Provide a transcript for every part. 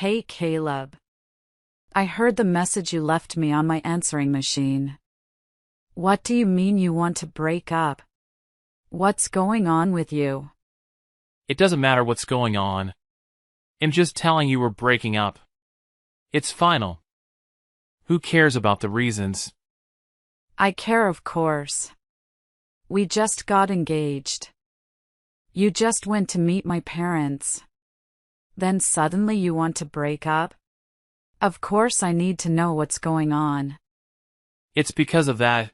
Hey Caleb. I heard the message you left me on my answering machine. What do you mean you want to break up? What's going on with you? It doesn't matter what's going on. I'm just telling you we're breaking up. It's final. Who cares about the reasons? I care, of course. We just got engaged. You just went to meet my parents. Then suddenly you want to break up? Of course I need to know what's going on. It's because of that.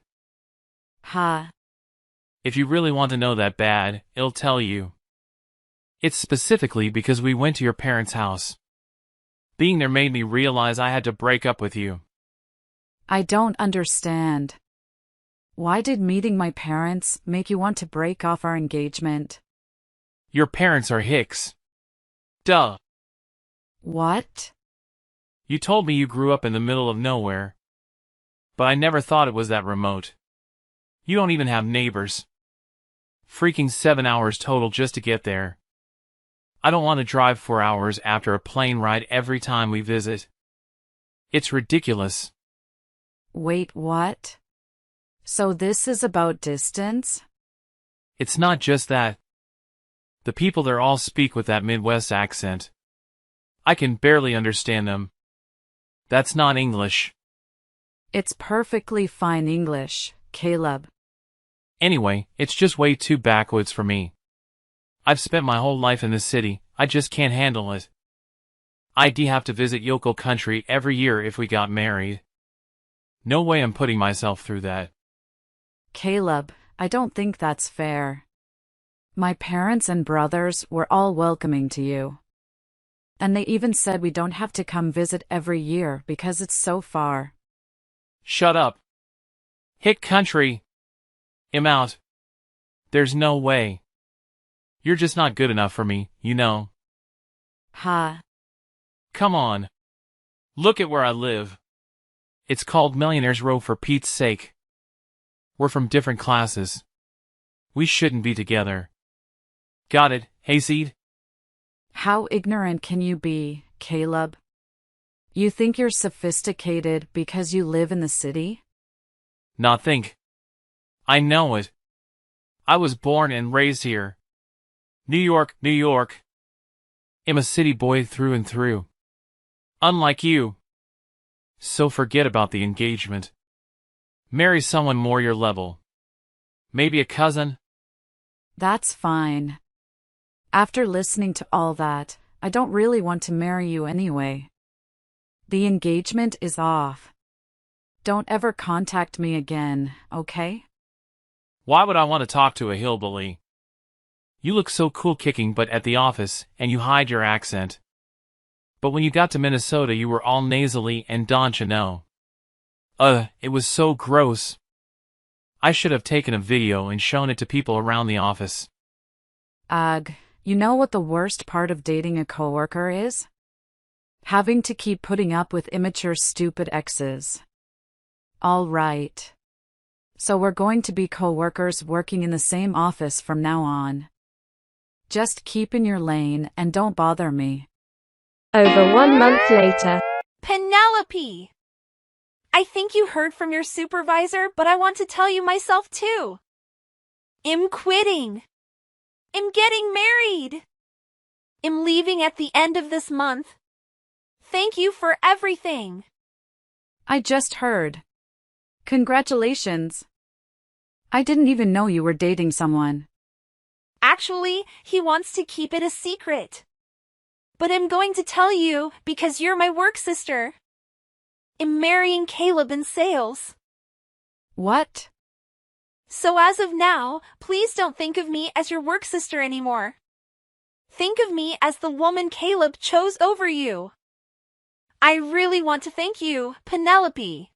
Huh? If you really want to know that bad, I'll tell you. It's specifically because we went to your parents' house. Being there made me realize I had to break up with you. I don't understand. Why did meeting my parents make you want to break off our engagement? Your parents are hicks. Duh. What? You told me you grew up in the middle of nowhere. But I never thought it was that remote. You don't even have neighbors. Freaking 7 hours total just to get there. I don't want to drive 4 hours after a plane ride every time we visit. It's ridiculous. Wait, what? So this is about distance? It's not just that. The people there all speak with that Midwest accent. I can barely understand them. That's not English. It's perfectly fine English, Caleb. Anyway, it's just way too backwoods for me. I've spent my whole life in the city, I just can't handle it. I'd have to visit yokel country every year if we got married. No way I'm putting myself through that. Caleb, I don't think that's fair. My parents and brothers were all welcoming to you. And they even said we don't have to come visit every year because it's so far. Shut up. Hick country. I'm out. There's no way. You're just not good enough for me, you know. Huh? Come on. Look at where I live. It's called Millionaire's Row for Pete's sake. We're from different classes. We shouldn't be together. Got it, hayseed? How ignorant can you be, Caleb? You think you're sophisticated because you live in the city? Not think. I know it. I was born and raised here. New York, New York. I'm a city boy through and through. Unlike you. So forget about the engagement. Marry someone more your level. Maybe a cousin? That's fine. After listening to all that, I don't really want to marry you anyway. The engagement is off. Don't ever contact me again, okay? Why would I want to talk to a hillbilly? You look so cool kicking butt at the office, and you hide your accent. But when you got to Minnesota you were all nasally and don't you know. It was so gross. I should have taken a video and shown it to people around the office. Ugh, you know what the worst part of dating a coworker is? Having to keep putting up with immature stupid exes. All right. So we're going to be coworkers working in the same office from now on. Just keep in your lane and don't bother me. Over 1 month later. Penelope! I think you heard from your supervisor, but I want to tell you myself too. I'm quitting. I'm getting married. I'm leaving at the end of this month. Thank you for everything. I just heard. Congratulations. I didn't even know you were dating someone. Actually, he wants to keep it a secret. But I'm going to tell you because you're my work sister. I'm marrying Caleb in sales. What? So as of now, please don't think of me as your work sister anymore. Think of me as the woman Caleb chose over you. I really want to thank you, Penelope.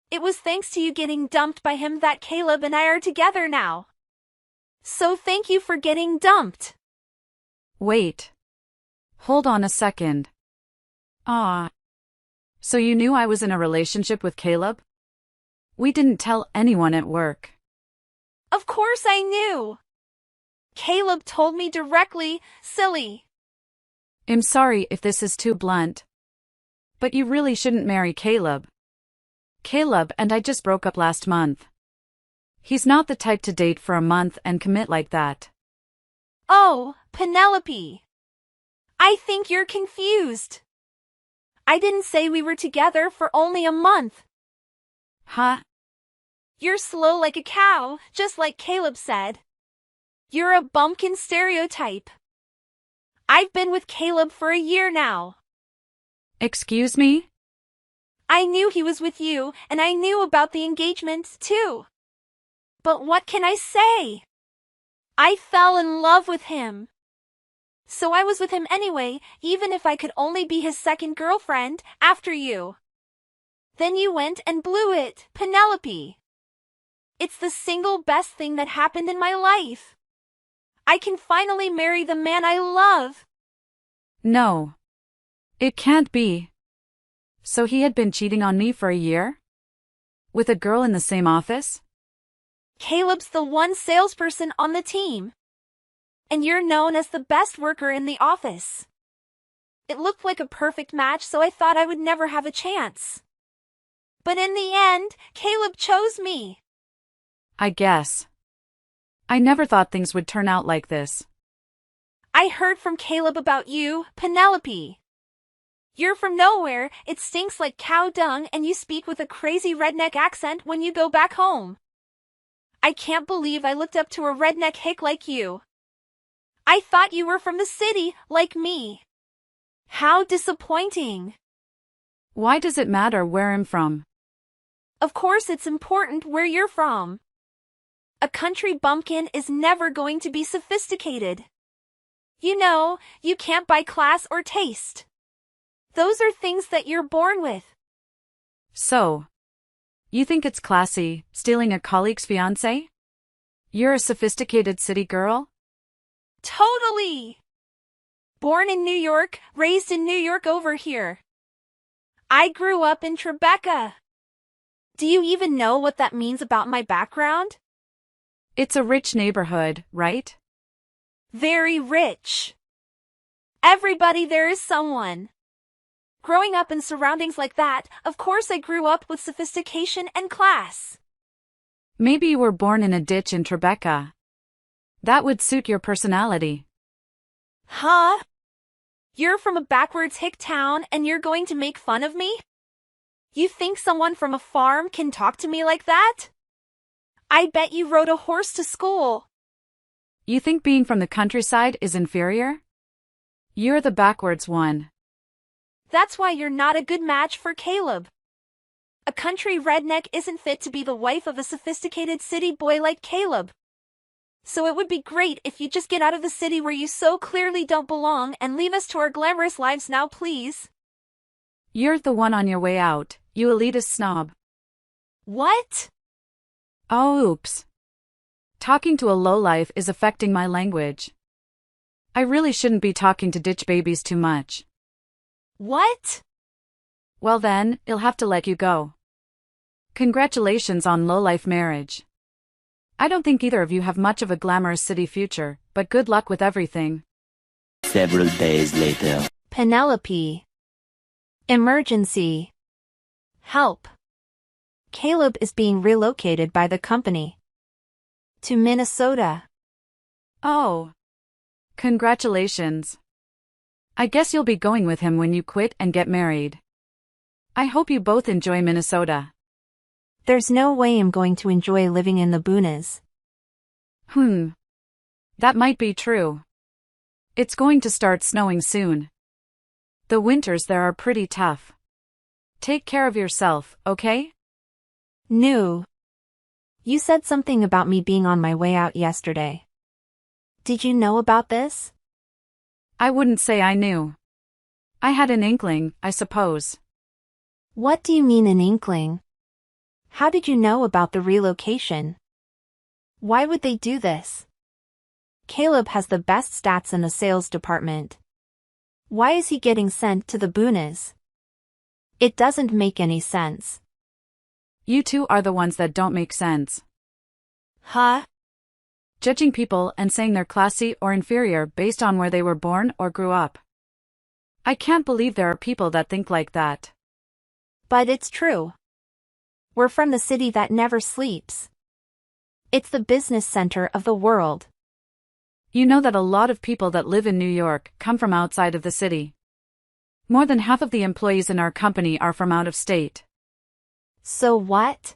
It was thanks to you getting dumped by him that Caleb and I are together now. So thank you for getting dumped. Wait. Hold on a second. So you knew I was in a relationship with Caleb? We didn't tell anyone at work. Of course I knew. Caleb told me directly, silly. I'm sorry if this is too blunt. But you really shouldn't marry Caleb. Caleb and I just broke up last month. He's not the type to date for a month and commit like that. Oh, Penelope. I think you're confused. I didn't say we were together for only a month. Huh? You're slow like a cow, just like Caleb said. You're a bumpkin stereotype. I've been with Caleb for a year now. Excuse me? I knew he was with you, and I knew about the engagement, too. But what can I say? I fell in love with him. So I was with him anyway, even if I could only be his second girlfriend after you. Then you went and blew it, Penelope. It's the single best thing that happened in my life. I can finally marry the man I love. No. It can't be. So he had been cheating on me for a year? With a girl in the same office? Caleb's the one salesperson on the team. And you're known as the best worker in the office. It looked like a perfect match, so I thought I would never have a chance. But in the end, Caleb chose me. I guess. I never thought things would turn out like this. I heard from Caleb about you, Penelope. You're from nowhere, it stinks like cow dung, and you speak with a crazy redneck accent when you go back home. I can't believe I looked up to a redneck hick like you. I thought you were from the city, like me. How disappointing. Why does it matter where I'm from? Of course it's important where you're from. A country bumpkin is never going to be sophisticated. You know, you can't buy class or taste. Those are things that you're born with. So, you think it's classy, stealing a colleague's fiancé? You're a sophisticated city girl? Totally! Born in New York, raised in New York over here. I grew up in Tribeca. Do you even know what that means about my background? It's a rich neighborhood, right? Very rich. Everybody there is someone. Growing up in surroundings like that, of course I grew up with sophistication and class. Maybe you were born in a ditch in Tribeca. That would suit your personality. Huh? You're from a backwards hick town and you're going to make fun of me? You think someone from a farm can talk to me like that? I bet you rode a horse to school. You think being from the countryside is inferior? You're the backwards one. That's why you're not a good match for Caleb. A country redneck isn't fit to be the wife of a sophisticated city boy like Caleb. So it would be great if you just get out of the city where you so clearly don't belong and leave us to our glamorous lives now, please. You're the one on your way out, you elitist snob. What? Oh, oops. Talking to a lowlife is affecting my language. I really shouldn't be talking to ditch babies too much. What? Well then, I'll have to let you go. Congratulations on lowlife marriage. I don't think either of you have much of a glamorous city future, but good luck with everything. Several days later. Penelope. Emergency. Help. Caleb is being relocated by the company to Minnesota. Oh. Congratulations. I guess you'll be going with him when you quit and get married. I hope you both enjoy Minnesota. There's no way I'm going to enjoy living in the boonies. That might be true. It's going to start snowing soon. The winters there are pretty tough. Take care of yourself, okay? No. You said something about me being on my way out yesterday. Did you know about this? I wouldn't say I knew. I had an inkling, I suppose. What do you mean an inkling? How did you know about the relocation? Why would they do this? Caleb has the best stats in the sales department. Why is he getting sent to the boonies? It doesn't make any sense. You two are the ones that don't make sense. Huh? Judging people and saying they're classy or inferior based on where they were born or grew up. I can't believe there are people that think like that. But it's true. We're from the city that never sleeps. It's the business center of the world. You know that a lot of people that live in New York come from outside of the city. More than half of the employees in our company are from out of state. So what?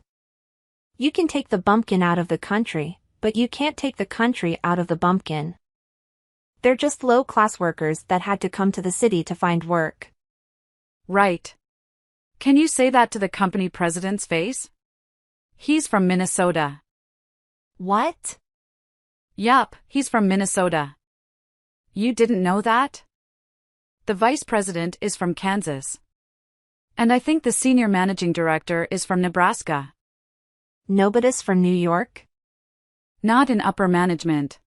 You can take the bumpkin out of the country, but you can't take the country out of the bumpkin. They're just low-class workers that had to come to the city to find work. Right. Can you say that to the company president's face? He's from Minnesota. What? Yup, he's from Minnesota. You didn't know that? The vice president is from Kansas. And I think the senior managing director is from Nebraska. Nobody's from New York? Not in upper management.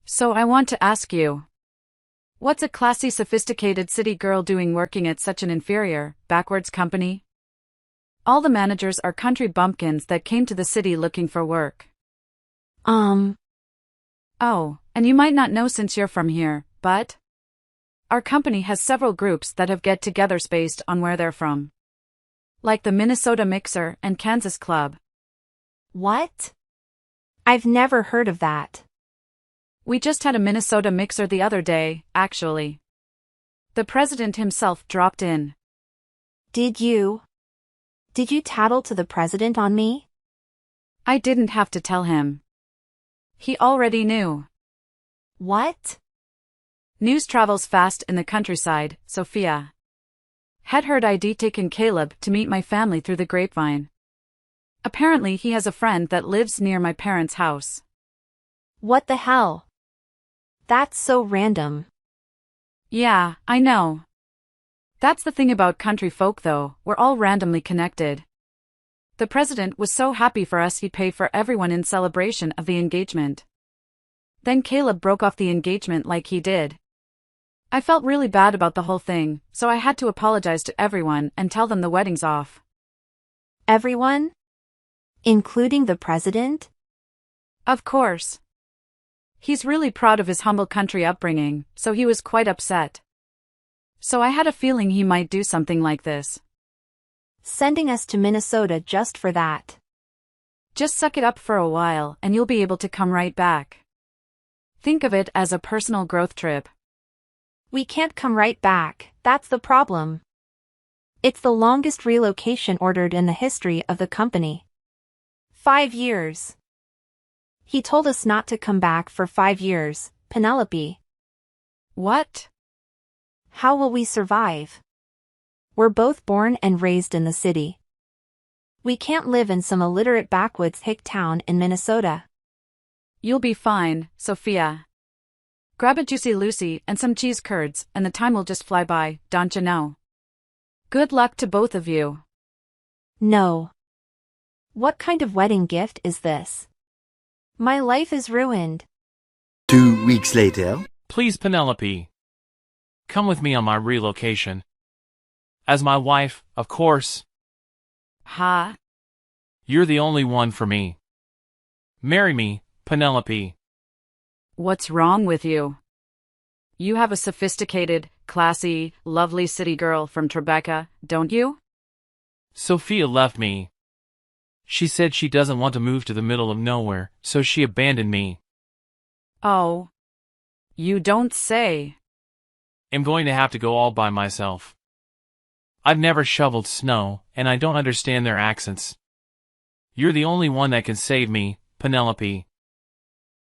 So I want to ask you. What's a classy, sophisticated city girl doing working at such an inferior, backwards company? All the managers are country bumpkins that came to the city looking for work. Oh, and you might not know since you're from here, but our company has several groups that have get-togethers based on where they're from. Like the Minnesota Mixer and Kansas Club. What? I've never heard of that. We just had a Minnesota Mixer the other day, actually. The president himself dropped in. Did you tattle to the president on me? I didn't have to tell him. He already knew. What? News travels fast in the countryside, Sophia. Had heard I'd taken Caleb to meet my family through the grapevine. Apparently he has a friend that lives near my parents' house. What the hell? That's so random. Yeah, I know. That's the thing about country folk though, we're all randomly connected. The president was so happy for us he'd pay for everyone in celebration of the engagement. Then Caleb broke off the engagement like he did. I felt really bad about the whole thing, so I had to apologize to everyone and tell them the wedding's off. Everyone? Including the president? Of course. He's really proud of his humble country upbringing, so he was quite upset. So I had a feeling he might do something like this. Sending us to Minnesota just for that. Just suck it up for a while and you'll be able to come right back. Think of it as a personal growth trip. We can't come right back, that's the problem. It's the longest relocation ordered in the history of the company. 5 years. He told us not to come back for 5 years, Penelope. What? How will we survive? We're both born and raised in the city. We can't live in some illiterate backwoods hick town in Minnesota. You'll be fine, Sophia. Grab a Juicy Lucy and some cheese curds and the time will just fly by, don't you know? Good luck to both of you. No. What kind of wedding gift is this? My life is ruined. 2 weeks later. Please, Penelope. Come with me on my relocation. As my wife, of course. Ha? You're the only one for me. Marry me, Penelope. What's wrong with you? You have a sophisticated, classy, lovely city girl from Tribeca, don't you? Sophia left me. She said she doesn't want to move to the middle of nowhere, so she abandoned me. Oh. You don't say. I'm going to have to go all by myself. I've never shoveled snow, and I don't understand their accents. You're the only one that can save me, Penelope.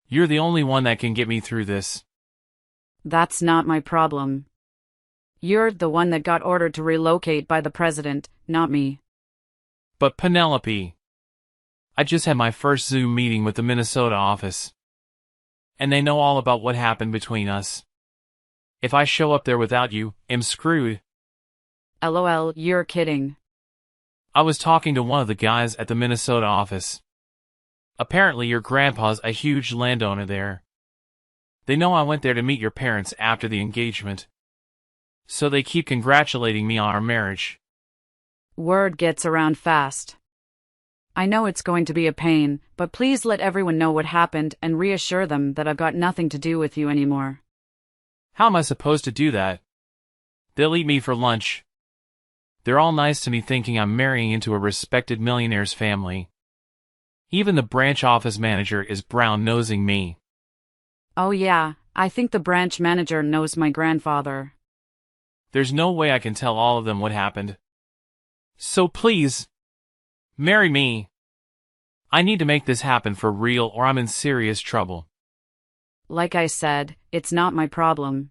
You're the only one that can get me through this. That's not my problem. You're the one that got ordered to relocate by the president, not me. But Penelope, I just had my first Zoom meeting with the Minnesota office. And they know all about what happened between us. If I show up there without you, I'm screwed. LOL, you're kidding. I was talking to one of the guys at the Minnesota office. Apparently your grandpa's a huge landowner there. They know I went there to meet your parents after the engagement. So they keep congratulating me on our marriage. Word gets around fast. I know it's going to be a pain, but please let everyone know what happened and reassure them that I've got nothing to do with you anymore. How am I supposed to do that? They'll eat me for lunch. They're all nice to me thinking I'm marrying into a respected millionaire's family. Even the branch office manager is brown-nosing me. Oh yeah, I think the branch manager knows my grandfather. There's no way I can tell all of them what happened. So please, marry me. I need to make this happen for real or I'm in serious trouble. Like I said, it's not my problem.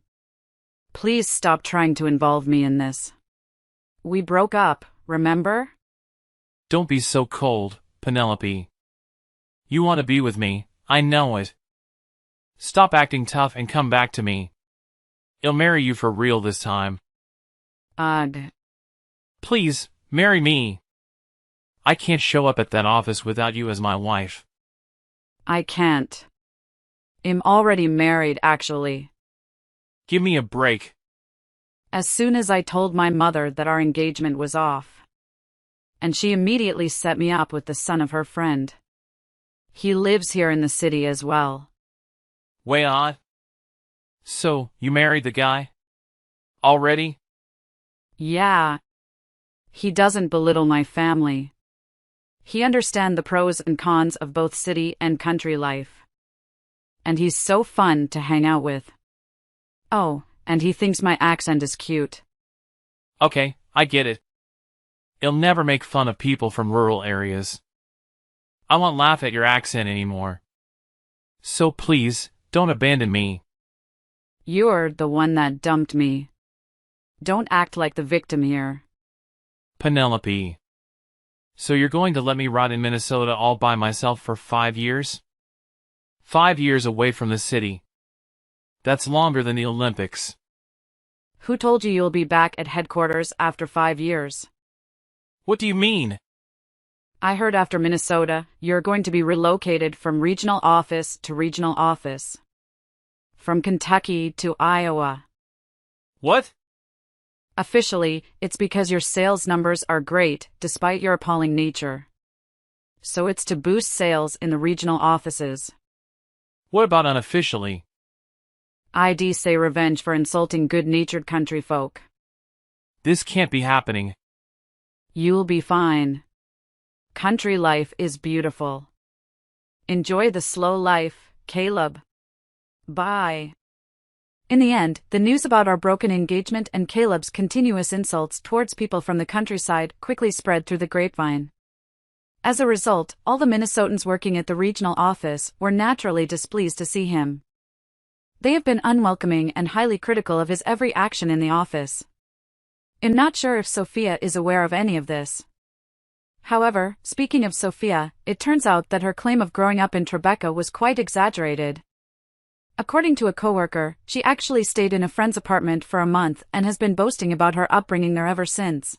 Please stop trying to involve me in this. We broke up, remember? Don't be so cold, Penelope. You want to be with me, I know it. Stop acting tough and come back to me. I'll marry you for real this time. Ugh. Please, marry me. I can't show up at that office without you as my wife. I can't. I'm already married, actually. Give me a break. As soon as I told my mother that our engagement was off. And she immediately set me up with the son of her friend. He lives here in the city as well. Way odd. So, you married the guy? Already? Yeah. He doesn't belittle my family. He understands the pros and cons of both city and country life. And he's so fun to hang out with. Oh, and he thinks my accent is cute. Okay, I get it. I'll never make fun of people from rural areas. I won't laugh at your accent anymore. So please, don't abandon me. You're the one that dumped me. Don't act like the victim here. Penelope. So you're going to let me rot in Minnesota all by myself for 5 years? 5 years away from the city. That's longer than the Olympics. Who told you you'll be back at headquarters after 5 years? What do you mean? I heard after Minnesota, you're going to be relocated from regional office to regional office. From Kentucky to Iowa. What? Officially, it's because your sales numbers are great, despite your appalling nature. So it's to boost sales in the regional offices. What about unofficially? I'd say revenge for insulting good-natured country folk. This can't be happening. You'll be fine. Country life is beautiful. Enjoy the slow life, Caleb. Bye. In the end, the news about our broken engagement and Caleb's continuous insults towards people from the countryside quickly spread through the grapevine. As a result, all the Minnesotans working at the regional office were naturally displeased to see him. They have been unwelcoming and highly critical of his every action in the office. I'm not sure if Sophia is aware of any of this. However, speaking of Sophia, it turns out that her claim of growing up in Tribeca was quite exaggerated. According to a coworker, she actually stayed in a friend's apartment for a month and has been boasting about her upbringing there ever since.